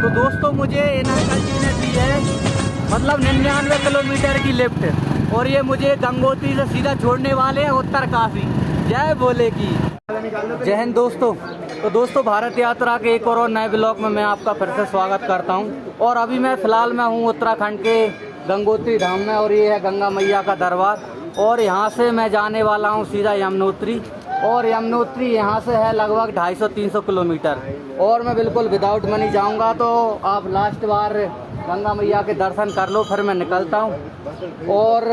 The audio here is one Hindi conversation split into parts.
तो दोस्तों मुझे इन अंकल जी ने दी है मतलब 99 किलोमीटर की लिफ्ट और ये मुझे गंगोत्री से सीधा छोड़ने वाले हैं उत्तरकाशी। जय भोले की जय हिंद दोस्तों। तो दोस्तों भारत यात्रा के एक और नए ब्लॉग में मैं आपका फिर से स्वागत करता हूं। और अभी मैं फ़िलहाल मैं हूं उत्तराखंड के गंगोत्री धाम में और ये है गंगा मैया का दरबार। और यहां से मैं जाने वाला हूं सीधा यमुनोत्री। और यमुनोत्री यहाँ से है लगभग 250-300 किलोमीटर। और मैं बिल्कुल विदाउट मनी जाऊँगा, तो आप लास्ट बार गंगा मैया के दर्शन कर लो, फिर मैं निकलता हूँ। और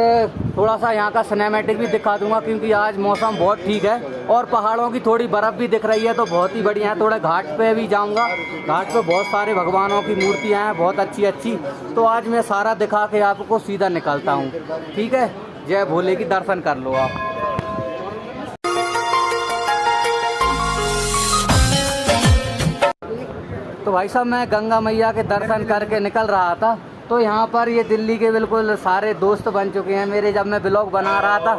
थोड़ा सा यहाँ का सिनेमैटिक भी दिखा दूँगा क्योंकि आज मौसम बहुत ठीक है और पहाड़ों की थोड़ी बर्फ़ भी दिख रही है, तो बहुत ही बढ़िया है। थोड़े घाट पे भी जाऊँगा, घाट पे बहुत सारे भगवानों की मूर्तियाँ हैं बहुत अच्छी अच्छी। तो आज मैं सारा दिखा के आपको सीधा निकलता हूँ, ठीक है। जय भोले की दर्शन कर लो आप। तो भाई साहब मैं गंगा मैया के दर्शन करके निकल रहा था, तो यहाँ पर ये दिल्ली के बिल्कुल सारे दोस्त बन चुके हैं मेरे। जब मैं ब्लॉग बना रहा था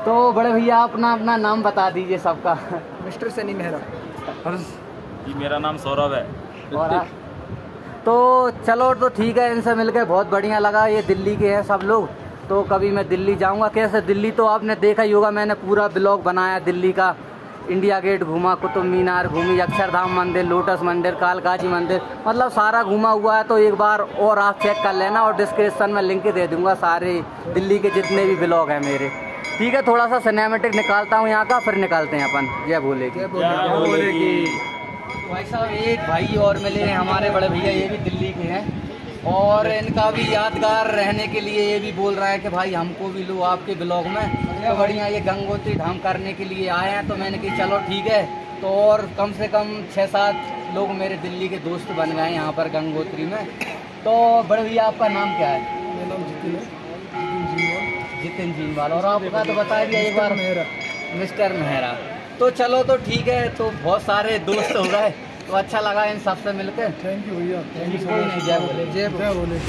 तो बड़े भैया अपना अपना नाम बता दीजिए सबका। मिस्टर सनी मेहरा जी, मेरा नाम सौरभ है। और तो चलो तो ठीक है, इनसे मिलकर बहुत बढ़िया लगा। ये दिल्ली के हैं सब लोग, तो कभी मैं दिल्ली जाऊँगा। कैसे दिल्ली तो आपने देखा ही होगा, मैंने पूरा ब्लॉग बनाया दिल्ली का। इंडिया गेट घूमा, कुतुब मीनार घूमी, अक्षरधाम मंदिर, लोटस मंदिर, कालकाजी मंदिर, मतलब सारा घूमा हुआ है। तो एक बार और आप चेक कर लेना और डिस्क्रिप्शन में लिंक दे दूंगा सारे दिल्ली के जितने भी ब्लॉग हैं मेरे, ठीक है। थोड़ा सा सिनेमैटिक निकालता हूँ यहाँ का, फिर निकालते हैं अपन। जय भोले की। भाई साहब एक भाई और मिले हैं हमारे बड़े भैया, ये भी दिल्ली के हैं और इनका भी यादगार रहने के लिए ये भी बोल रहा है कि भाई हमको भी लो आपके ब्लॉग में। तो बढ़िया ये गंगोत्री धाम करने के लिए आए हैं, तो मैंने कहा चलो ठीक है। तो और कम से कम 6-7 लोग मेरे दिल्ली के दोस्त बन गए यहाँ पर गंगोत्री में। तो बड़े भैया आपका नाम क्या है? मेरा नाम जितिन है, जितिन जीनवाल। और आपका तो बता दिया एक बार, मिस्टर मेहरा। तो चलो तो ठीक है, तो बहुत सारे दोस्त हो गए, तो अच्छा लगा इन सबसे मिलकर। थैंक यू भैया, थैंक यू। कोई नहीं, जय भोले। जय भोले।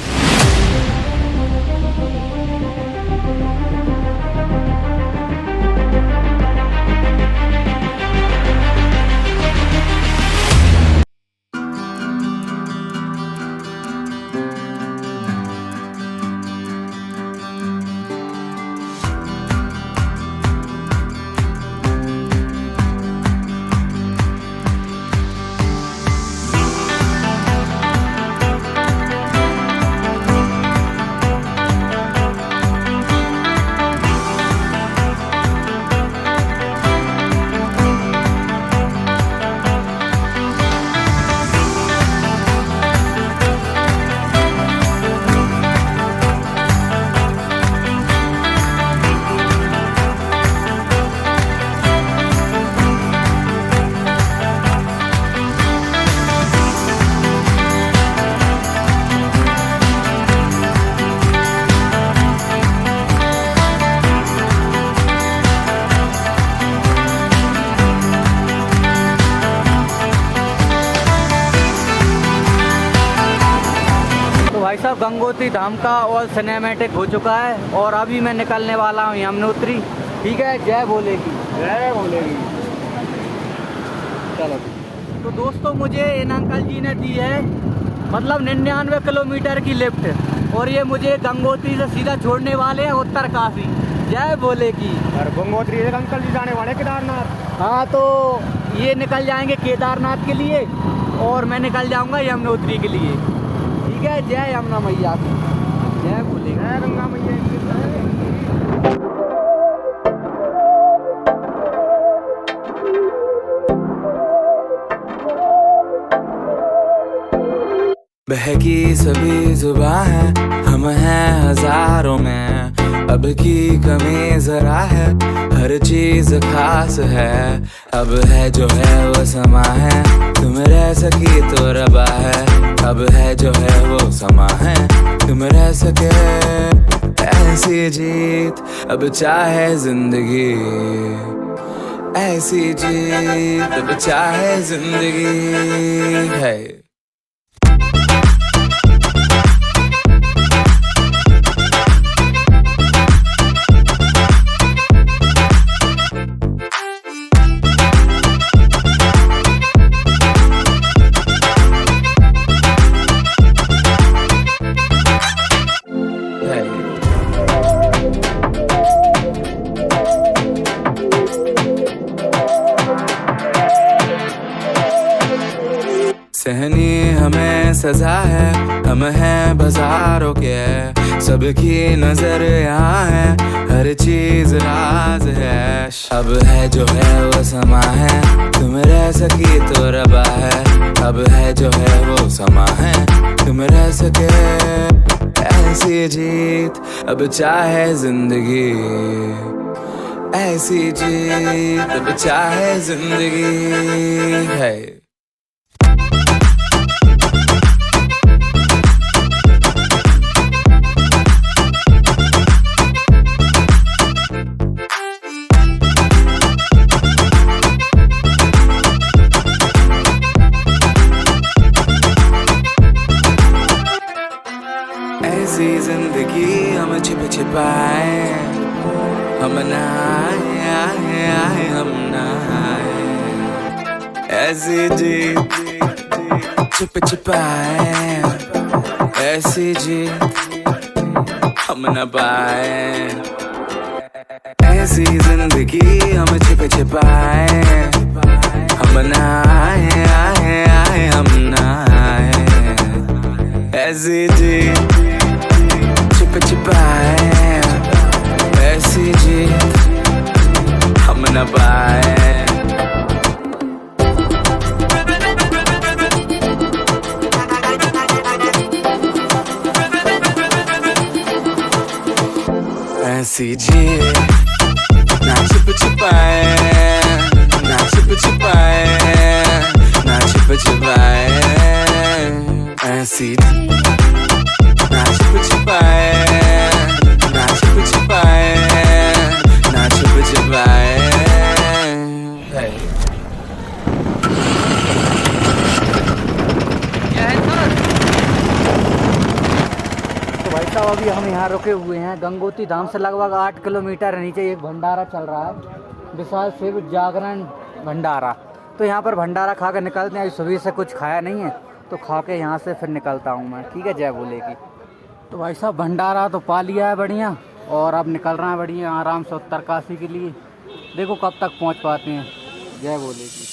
भाई साहब गंगोत्री धाम का और सिनेमैटिक हो चुका है और अभी मैं निकलने वाला हूँ यमुनोत्री, ठीक है। जय भोले की। जय भोले की। चलो तो दोस्तों मुझे इन अंकल जी ने दी है मतलब 99 किलोमीटर की लिफ्ट और ये मुझे गंगोत्री से सीधा छोड़ने वाले हैं उत्तरकाशी। जय भोले की। और गंगोत्री से अंकल जी जाने वाले केदारनाथ। हाँ, तो ये निकल जाएंगे केदारनाथ के लिए और मैं निकल जाऊँगा यमुनोत्री के लिए, ठीक है। जय यमुना मैया की। जय भोले। जय गंगा मैया की। बहकी सभी जुबां है, हम हैं हजारों में, अब की कमी जरा है, हर चीज खास है। अब है जो है वो समा है, तुम रह सकी तो रबा है। अब है जो है वो समा है, तुम रह सके ऐसी जीत। अब चाहे जिंदगी ऐसी जीत, अब चाहे जिंदगी है। सहनी हमें सजा है, हम हैं बाजारों के, सबकी नजर यहाँ है, हर चीज राज है। अब है जो है वो समा है, तुम रह सकी तो रबा है। अब है जो है वो समा है, तुम रह सके ऐसी जीत। अब चाहे जिंदगी ऐसी जीत, अब चाहे जिंदगी है। ऐसी जिंदगी हम छिप छिपाए, हम नहाए हम नहाए। ऐसी जीत छिप छिपाए, ऐसी जीत हम न पाए। ऐसी जिंदगी हम छिप छिपाए, हम नहाए हम नहाए। ऐसी जीत छिप छिपाए, ऐसी जीत हम न पाए। ऐसी जीत ना छिप छिपाए, ना छिप छिपाए, ना छिप छिपाए। ऐसी ना छिप छिपाए, ना छिप छिपाए, ना छिप छिपाए। तो भाई साहब अभी हम यहाँ रुके हुए हैं गंगोत्री धाम से लगभग 8 किलोमीटर नीचे एक भंडारा चल रहा है, विशाल शिव जागरण भंडारा। तो यहाँ पर भंडारा खा कर निकलते हैं। अभी सुबह से कुछ खाया नहीं है तो खा के यहाँ से फिर निकलता हूँ मैं, ठीक है। जय भोले की। तो भाई साहब भंडारा तो पा लिया है बढ़िया, और अब निकल रहा है बढ़िया आराम से उत्तरकाशी के लिए। देखो कब तक पहुँच पाते हैं। जय भोले की।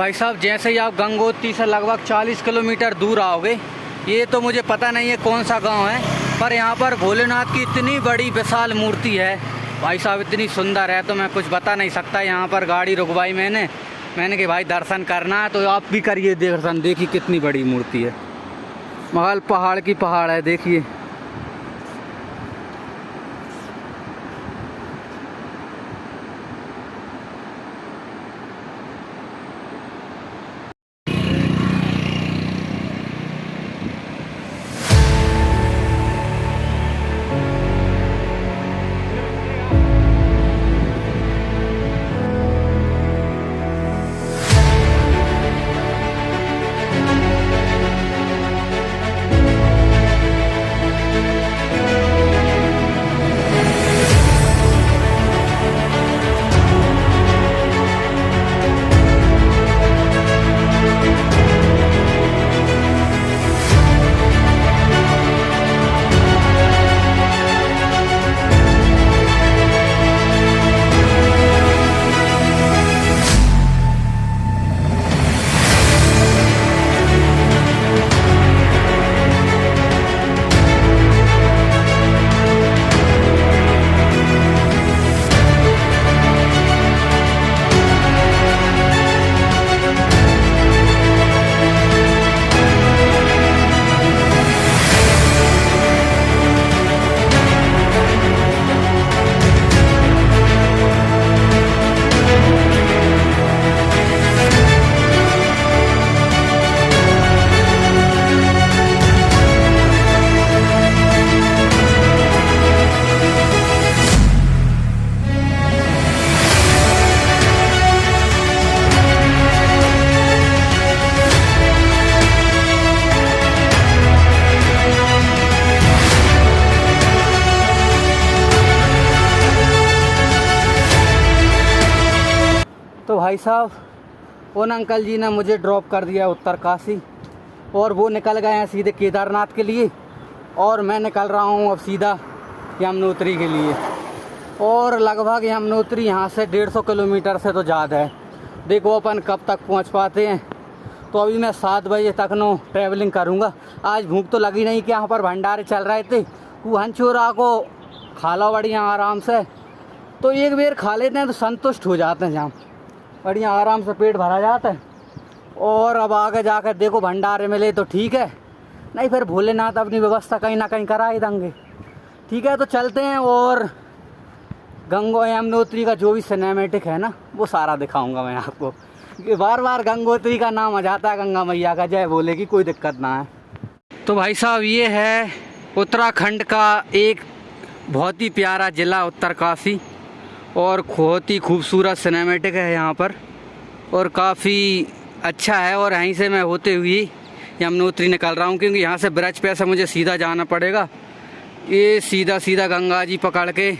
भाई साहब जैसे ही आप गंगोत्री से लगभग 40 किलोमीटर दूर आओगे, ये तो मुझे पता नहीं है कौन सा गांव है, पर यहाँ पर भोलेनाथ की इतनी बड़ी विशाल मूर्ति है भाई साहब, इतनी सुंदर है तो मैं कुछ बता नहीं सकता। यहाँ पर गाड़ी रुकवाई मैंने कि भाई दर्शन करना है तो आप भी करिए दर्शन। देखिए कितनी बड़ी मूर्ति है, महल पहाड़ की पहाड़ है, देखिए। तो भाई साहब उन अंकल जी ने मुझे ड्रॉप कर दिया उत्तरकाशी, और वो निकल गए हैं सीधे केदारनाथ के लिए, और मैं निकल रहा हूँ अब सीधा यमुनोत्री के लिए। और लगभग यमुनोत्री यहाँ से 150 किलोमीटर से तो ज़्यादा है। देखो अपन कब तक पहुँच पाते हैं। तो अभी मैं 7 बजे तक नो ट्रैवलिंग करूँगा। आज भूख तो लगी नहीं कि यहाँ पर भंडारे चल रहे थे, कुहन चोरा को खा लो बढ़िया आराम से। तो एक बार खा लेते हैं तो संतुष्ट हो जाते हैं, जहाँ बढ़िया आराम से पेट भरा जाता है। और अब आगे जाकर देखो भंडारे मिले तो ठीक है, नहीं फिर भोलेनाथ अपनी व्यवस्था कहीं ना कहीं करा ही देंगे। ठीक है तो चलते हैं, और यमुनोत्री का जो भी सिनेमैटिक है ना वो सारा दिखाऊंगा मैं आपको। बार बार गंगोत्री का नाम आ जाता है, गंगा मैया का जय बोले की कोई दिक्कत ना है। तो भाई साहब ये है उत्तराखंड का एक बहुत ही प्यारा ज़िला उत्तरकाशी, और बहुत ही खूबसूरत सिनेमैटिक है यहाँ पर, और काफ़ी अच्छा है। और यहीं से मैं होते हुए यमुनोत्री निकल रहा हूँ, क्योंकि यहाँ से ब्रिज पे से मुझे सीधा जाना पड़ेगा। ये सीधा गंगा जी पकड़ के,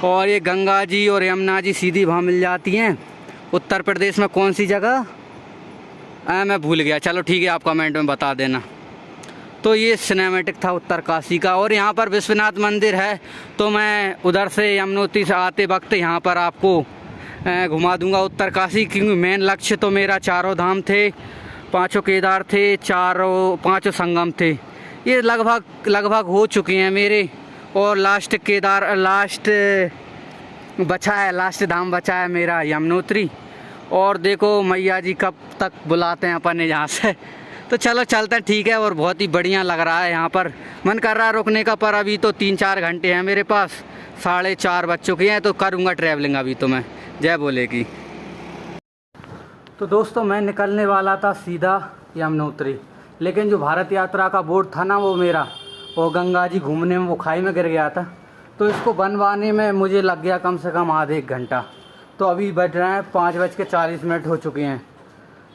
और ये गंगा जी और यमुना जी सीधी वहाँ मिल जाती हैं। उत्तर प्रदेश में कौन सी जगह मैं भूल गया, चलो ठीक है आप कमेंट में बता देना। तो ये सिनेमैटिक था उत्तरकाशी का। और यहाँ पर विश्वनाथ मंदिर है, तो मैं उधर से यमुनोत्री से आते वक्त यहाँ पर आपको घुमा दूंगा उत्तरकाशी, क्योंकि मेन लक्ष्य तो मेरा 4 धाम थे, 5 केदार थे, 5 संगम थे। ये लगभग हो चुके हैं मेरे, और लास्ट धाम बचा है मेरा यमुनोत्री। और देखो मैया जी कब तक बुलाते हैं अपन यहाँ से। तो चलो चलते हैं, ठीक है। और बहुत ही बढ़िया लग रहा है यहाँ पर, मन कर रहा है रुकने का, पर अभी तो 3-4 घंटे हैं मेरे पास, 4:30 बज चुके हैं, तो करूँगा ट्रैवलिंग अभी तो मैं, जय बोले की। तो दोस्तों मैं निकलने वाला था सीधा यमुनोत्री, लेकिन जो भारत यात्रा का बोर्ड था ना वो मेरा, वो गंगा जी घूमने में वो खाई में गिर गया था, तो इसको बनवाने में मुझे लग गया कम से कम आधे 1 घंटा। तो अभी बज रहे हैं 5:40 हो चुके हैं।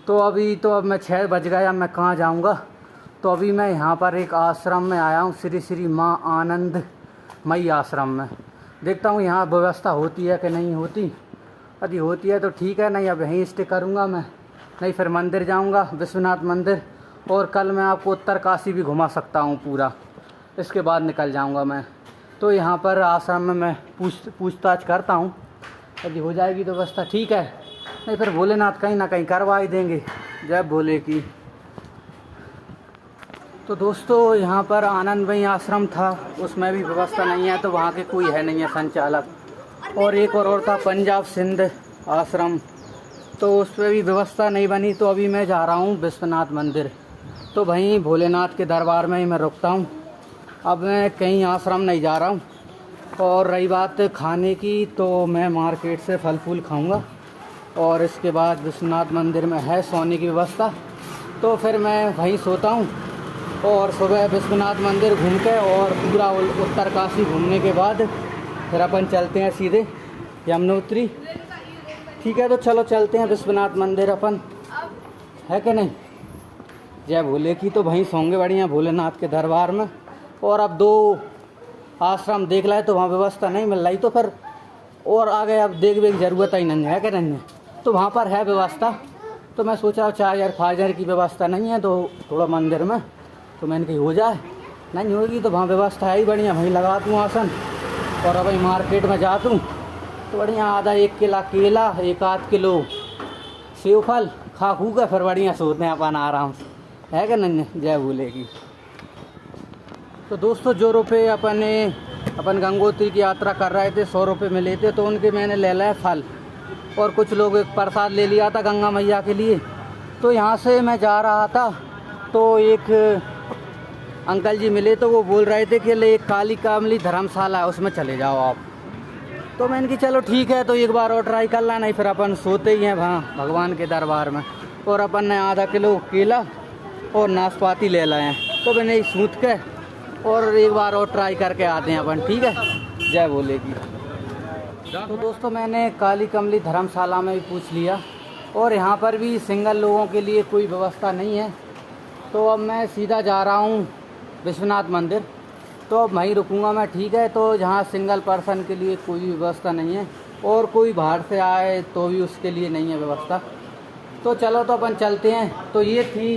तो अब मैं 6 बज गया, अब मैं कहाँ जाऊँगा। तो अभी मैं यहाँ पर एक आश्रम में आया हूँ, श्री माँ आनंद मई आश्रम में। देखता हूँ यहाँ व्यवस्था होती है कि नहीं होती। यदि होती है तो ठीक है, नहीं अब यहीं स्टे करूँगा मैं, नहीं फिर मंदिर जाऊँगा विश्वनाथ मंदिर। और कल मैं आपको उत्तरकाशी भी घुमा सकता हूँ पूरा, इसके बाद निकल जाऊँगा मैं। तो यहाँ पर आश्रम में मैं पूछताछ करता हूँ, यदि हो जाएगी तो व्यवस्था ठीक है, नहीं फिर भोलेनाथ कहीं ना कहीं करवा ही देंगे। जय भोले की। तो दोस्तों यहाँ पर आनंदमयी आश्रम था, उसमें भी व्यवस्था नहीं है, तो वहाँ के कोई है नहीं है संचालक। और एक और था पंजाब सिंध आश्रम, तो उस पर भी व्यवस्था नहीं बनी। तो अभी मैं जा रहा हूँ विश्वनाथ मंदिर, तो वहीं भोलेनाथ के दरबार में ही मैं रुकता हूँ। अब मैं कहीं आश्रम नहीं जा रहा हूँ। और रही बात खाने की, तो मैं मार्केट से फल फूल खाऊँगा और इसके बाद विश्वनाथ मंदिर में है सोने की व्यवस्था, तो फिर मैं वहीं सोता हूँ। और सुबह विश्वनाथ मंदिर घूम के और पूरा उत्तरकाशी घूमने के बाद फिर अपन चलते हैं सीधे यमुनोत्री। ठीक है, तो चलो चलते हैं विश्वनाथ मंदिर अपन, है कि नहीं। जय भोले की। तो वहीं सोंगे बढ़िया भोलेनाथ के दरबार में। और अब 2 आश्रम देख लाए तो वहाँ व्यवस्था नहीं मिल रही, तो फिर और आगे अब देखने की ज़रूरत ही नहीं है कि नहीं है। तो वहाँ पर है व्यवस्था, तो मैं सोचा चार्जर फार्जर की व्यवस्था नहीं है तो थोड़ा मंदिर में, तो मैंने कही हो जाए, नहीं होगी तो वहाँ व्यवस्था है ही बढ़िया, वहीं लगा दूँ आसन। और अब मार्केट में जाता हूँ तो बढ़िया आधा 1 किलो केला, 1 किलो सेव फल खा खू के फिर बढ़िया सोते हैं अपन आराम से, है कि नहीं। जय भोले की। तो दोस्तों जो रुपये अपन गंगोत्री की यात्रा कर रहे थे 100 रुपये मिले थे, तो उनके मैंने ले लाए फल और कुछ लोग एक प्रसाद ले लिया था गंगा मैया के लिए। तो यहाँ से मैं जा रहा था तो एक अंकल जी मिले, तो वो बोल रहे थे कि एक काली कामली धर्मशाला है उसमें चले जाओ आप। तो मैंने कि चलो ठीक है, तो एक बार और ट्राई कर ला, नहीं फिर अपन सोते ही हैं वहाँ भगवान के दरबार में। और अपन ने आधा किलो केला और नाशपाती ले लाए हैं, तो मैंने सूत के और एक बार और ट्राई करके आते हैं अपन, ठीक है। जय भोले की। तो दोस्तों मैंने काली कमली धर्मशाला में भी पूछ लिया और यहाँ पर भी सिंगल लोगों के लिए कोई व्यवस्था नहीं है। तो अब मैं सीधा जा रहा हूँ विश्वनाथ मंदिर, तो अब वहीं रुकूंगा मैं, ठीक है। तो जहाँ सिंगल पर्सन के लिए कोई व्यवस्था नहीं है और कोई बाहर से आए तो भी उसके लिए नहीं है व्यवस्था। तो चलो तो अपन चलते हैं। तो ये थी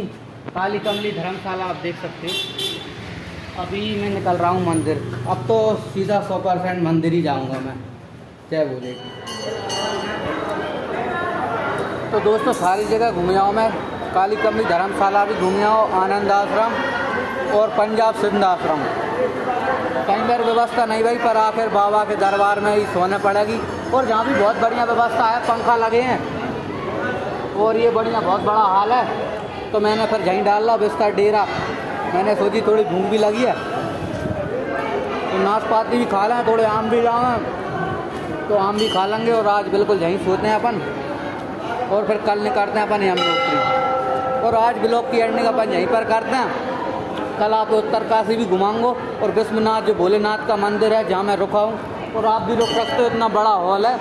काली कमली धर्मशाला, आप देख सकते हो। अभी मैं निकल रहा हूँ मंदिर, अब तो सीधा 100% मंदिर ही जाऊँगा मैं। जय भोले। तो दोस्तों सारी जगह घूमे आओ मैं, काली कमली धर्मशाला भी घूमे आओ, आनंद आश्रम और पंजाब सिंध आश्रम। कहीं पर व्यवस्था नहीं भाई, पर आखिर बाबा के दरबार में ही सोने पड़ेगी। और जहाँ भी बहुत बढ़िया व्यवस्था है, पंखा लगे हैं और ये बढ़िया बहुत बड़ा हॉल है। तो मैंने फिर यहीं डाल ला बिस्तर डेरा, मैंने सोची थोड़ी भूख भी लगी है तो नाशपाती भी खा लें, थोड़े आम भी लाएं तो आम भी खा लेंगे। और आज बिल्कुल यहीं सोते हैं अपन और फिर कल निकलते हैं अपन यमुनोत्री। और आज ब्लॉग की एंडिंग अपन यहीं पर करते हैं। कल आप उत्तरकाशी भी घुमाऊंगा और विश्वनाथ जो भोलेनाथ का मंदिर है जहाँ मैं रुका हूँ, और आप भी रुक सकते हो, इतना बड़ा हॉल है।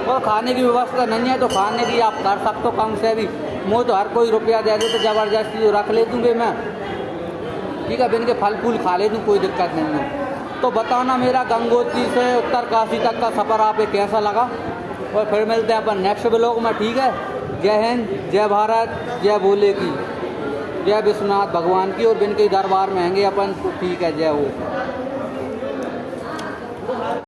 और खाने की व्यवस्था नहीं है तो खाने की आप कर सकते हो कम से भी। मुझे तो हर कोई रुपया दे दे तो ज़बरदस्ती जो रख ले दूँगे मैं, ठीक है। बिन के फल फूल खा ले दूँ, कोई दिक्कत नहीं है। तो बताना मेरा गंगोत्री से उत्तरकाशी तक का सफ़र आप कैसा लगा, और फिर मिलते हैं अपन नेक्स्ट ब्लॉग में, ठीक है। जय हिंद, जय भारत, जय भोले की, जय विश्वनाथ भगवान की। और बिन के दरबार में आएंगे अपन, तो ठीक है। जय हो।